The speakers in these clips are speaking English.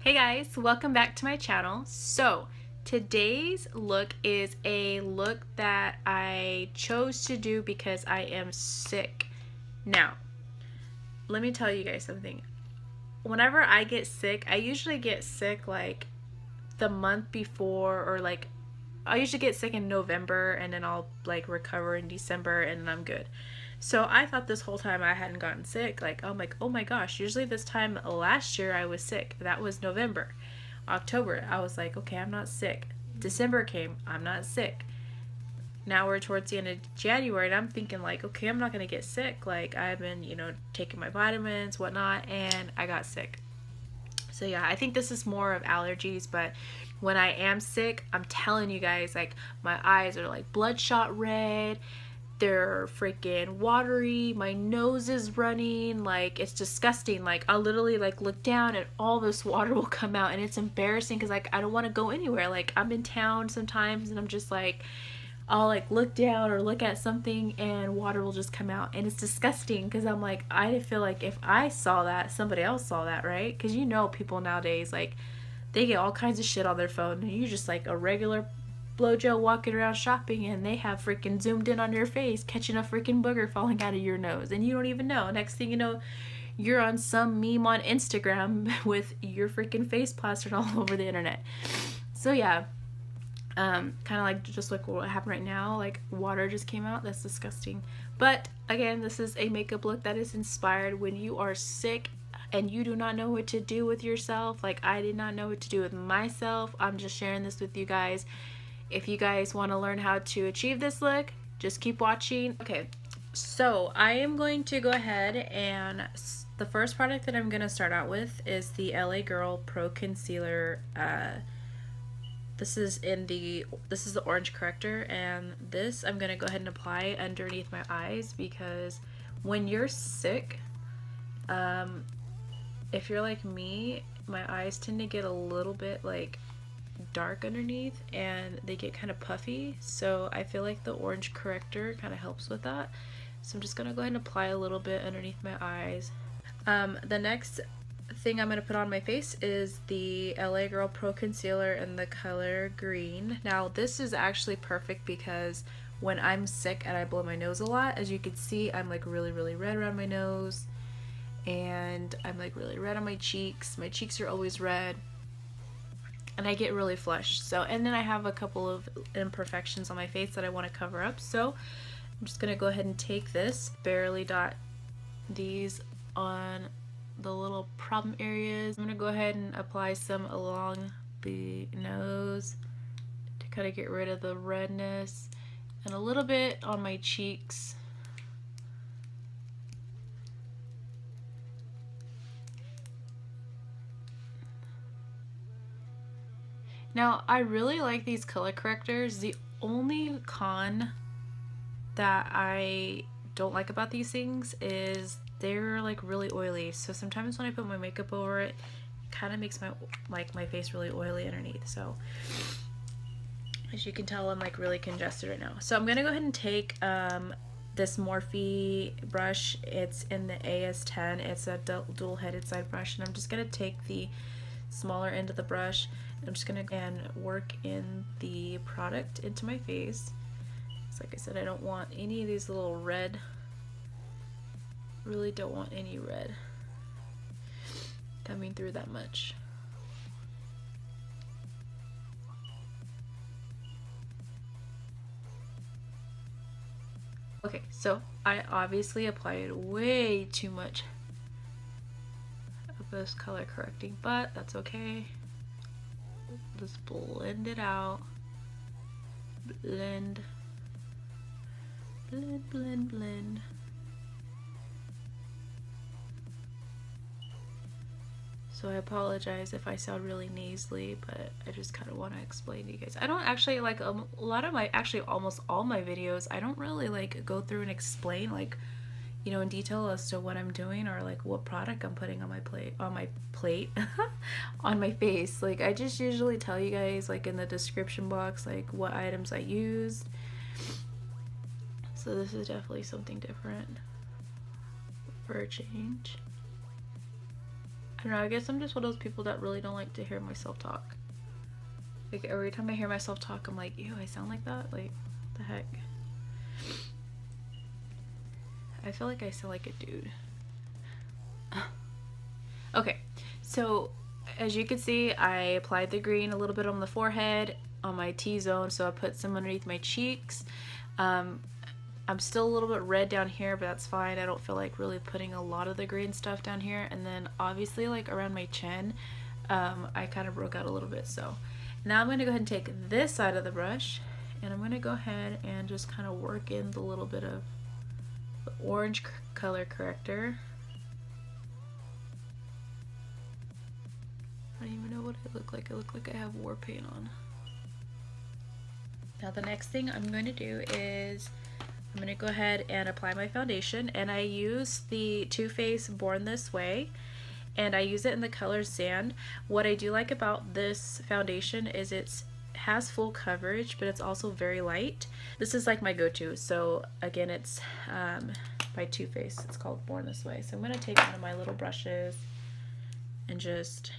Hey guys, welcome back to my channel. So today's look is a look that I chose to do because I am sick. Now, let me tell you guys something. Whenever I get sick, I usually get sick like the month before, or like I usually get sick in November and then I'll like recover in December and then I'm good. So I thought this whole time I hadn't gotten sick. Like, I'm like, oh my gosh, usually this time last year I was sick. That was November. October, I was like, okay, I'm not sick. December came, I'm not sick. Now we're towards the end of January and I'm thinking like, okay, I'm not going to get sick. Like, I've been, taking my vitamins, whatnot, and I got sick. So yeah, I think this is more of allergies, but when I am sick, I'm telling you guys, like, my eyes are like bloodshot red, they're freaking watery, my nose is running, like, it's disgusting. Like, I'll literally like look down and all this water will come out, and it's embarrassing because like I don't want to go anywhere. Like, I'm in town sometimes and I'm just like, I'll like look down or look at something and water will just come out, and it's disgusting because I'm like, I feel like if I saw that, somebody else saw that, right? Because people nowadays, like, they get all kinds of shit on their phone and you're just like a regular blowjo walking around shopping and they have freaking zoomed in on your face catching a freaking booger falling out of your nose and you don't even know. Next thing you know, you're on some meme on Instagram with your freaking face plastered all over the internet. So yeah, kind of like just like what happened right now, like water just came out. That's disgusting. But again, this is a makeup look that is inspired when you are sick and you do not know what to do with yourself. Like, I did not know what to do with myself. I'm just sharing this with you guys. If you guys want to learn how to achieve this look, just keep watching. Okay, so I am going to go ahead and the first product that I'm going to start out with is the LA Girl Pro Concealer. This is the orange corrector, and this I'm going to go ahead and apply underneath my eyes because when you're sick, if you're like me, my eyes tend to get a little bit like dark underneath and they get kind of puffy, so I feel like the orange corrector kind of helps with that. So I'm just gonna go ahead and apply a little bit underneath my eyes. The next thing I'm gonna put on my face is the LA Girl Pro Concealer in the color green. Now this is actually perfect because when I'm sick and I blow my nose a lot, as you can see, I'm like really red around my nose and I'm like really red on my cheeks. My cheeks are always red and I get really flushed. So, and then I have a couple of imperfections on my face that I want to cover up. So I'm just gonna go ahead and take this, barely dot these on the little problem areas. I'm gonna go ahead and apply some along the nose to kind of get rid of the redness, and a little bit on my cheeks. Now, I really like these color correctors. The only con that I don't like about these things is they're like really oily. So sometimes when I put my makeup over it, it kind of makes my face really oily underneath. So as you can tell, I'm like really congested right now. So I'm gonna go ahead and take this Morphe brush. It's in the AS10. It's a dual-headed side brush, and I'm just gonna take the smaller end of the brush. I'm just gonna work in the product into my face. So like I said, I don't want any of these little red, really don't want any red coming through that much. Okay, so I obviously applied way too much of this color correcting, but that's okay. Just blend it out. Blend. Blend, blend, blend. So I apologize if I sound really nasally, but I just kind of want to explain to you guys. I don't actually like a lot of my, actually almost all my videos, I don't really like go through and explain like, in detail as to what I'm doing or like what product I'm putting on my plate, on my face. Like, I just usually tell you guys like in the description box like what items I used. So this is definitely something different for a change. don't know, I guess I'm just one of those people that really don't like to hear myself talk. Like every time I hear myself talk, I'm like, ew, I sound like that? Like, what the heck? I feel like I sound like a dude. Okay, so as you can see, I applied the green a little bit on the forehead, on my T-zone, so I put some underneath my cheeks. I'm still a little bit red down here, but that's fine. I don't feel like really putting a lot of the green stuff down here. And then obviously like around my chin, I kind of broke out a little bit. So now I'm going to go ahead and take this side of the brush, and I'm going to go ahead and just kind of work in the little bit of the orange color corrector. I don't even know what I look like. I look like I have war paint on. Now the next thing I'm going to do is I'm going to go ahead and apply my foundation, and I use the Too Faced Born This Way, and I use it in the color Sand. What I do like about this foundation is it has full coverage, but it's also very light. This is like my go-to. So again, it's by Too Faced. It's called Born This Way. So I'm going to take one of my little brushes and just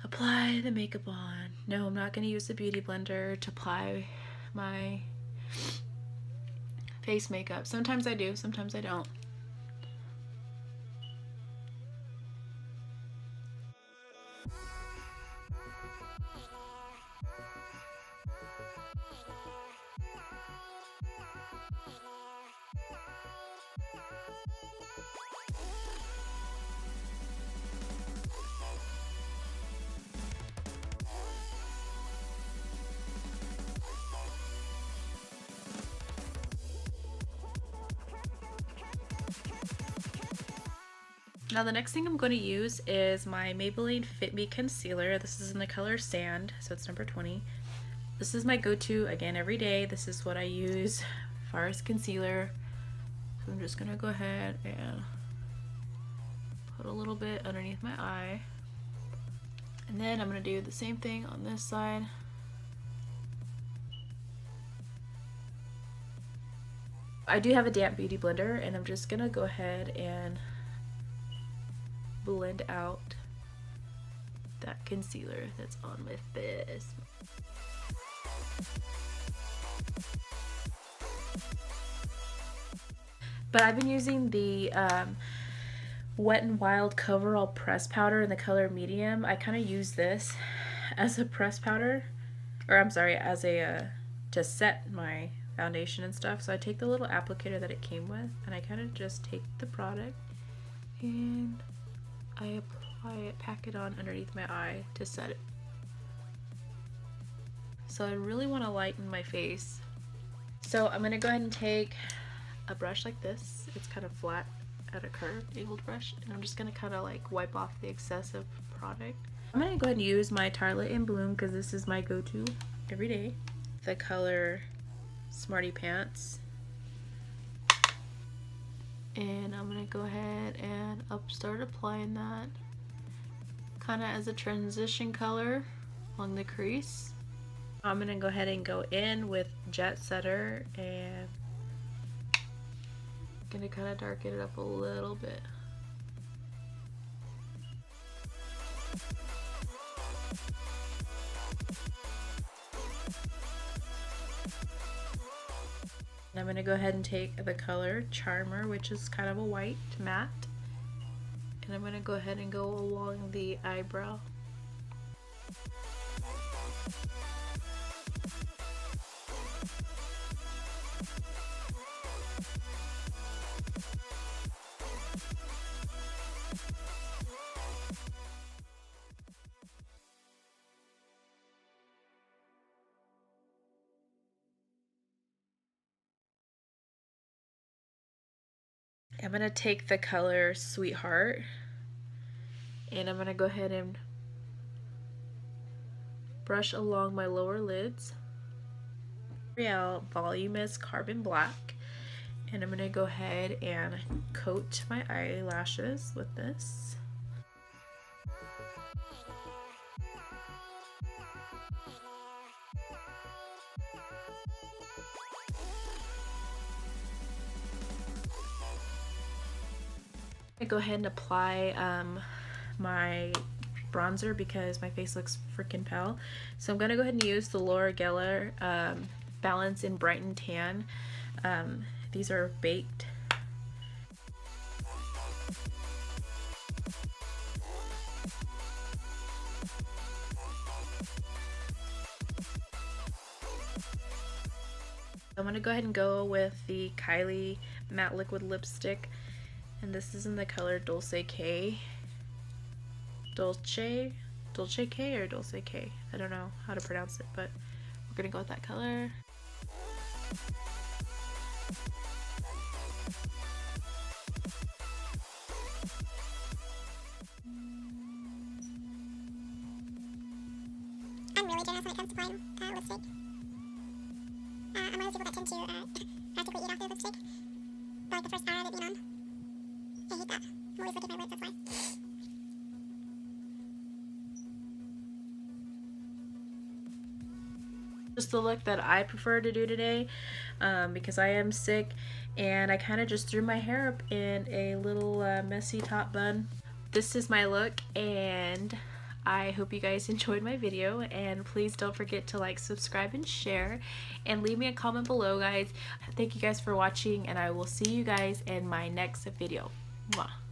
apply the makeup on. No, I'm not going to use the beauty blender to apply my face makeup. Sometimes I do, sometimes I don't. Now the next thing I'm going to use is my Maybelline Fit Me concealer. This is in the color Sand, so it's number 20. This is my go-to, again, every day. This is what I use as far as concealer. So I'm just going to go ahead and put a little bit underneath my eye. And then I'm going to do the same thing on this side. I do have a damp beauty blender, and I'm just going to go ahead and blend out that concealer that's on my face. But I've been using the Wet n Wild Coverall Press Powder in the color Medium. I kind of use this as a press powder, or I'm sorry, as a to set my foundation and stuff. So I take the little applicator that it came with, and I kind of just take the product and I apply it, pack it on underneath my eye to set it. So I really want to lighten my face. So I'm going to go ahead and take a brush like this. It's kind of flat at a curved angled brush, and I'm just going to kind of like wipe off the excessive product. I'm going to go ahead and use my Tartlette in Bloom because this is my go-to every day. The color Smarty Pants. And I'm going to go ahead and start applying that kind of as a transition color along the crease. I'm going to go ahead and go in with Jet Setter, and I'm going to kind of darken it up a little bit. I'm going to go ahead and take the color Charmer, which is kind of a white matte, and I'm going to go ahead and go along the eyebrow. I'm going to take the color Sweetheart, and I'm going to go ahead and brush along my lower lids. L'Oreal Voluminous Carbon Black, and I'm going to go ahead and coat my eyelashes with this. I go ahead and apply my bronzer because my face looks freaking pale. So I'm gonna go ahead and use the Laura Geller Balance and Brighten Tan. These are baked. I'm gonna go ahead and go with the Kylie Matte Liquid Lipstick, and this is in the color Dolce K. Dolce K or Dolce K? I don't know how to pronounce it, but we're gonna go with that color. I'm really generous when it comes to applying lipstick. I'm one of those people that tend to practically eat off their lipstick for like the first hour of it being on. I hate that. I'm always looking at my lips, that's why. Just the look that I prefer to do today because I am sick, and I kind of just threw my hair up in a little messy top bun. This is my look, and I hope you guys enjoyed my video, and please don't forget to like, subscribe, and share, and leave me a comment below, guys. Thank you guys for watching, and I will see you guys in my next video. Mwah.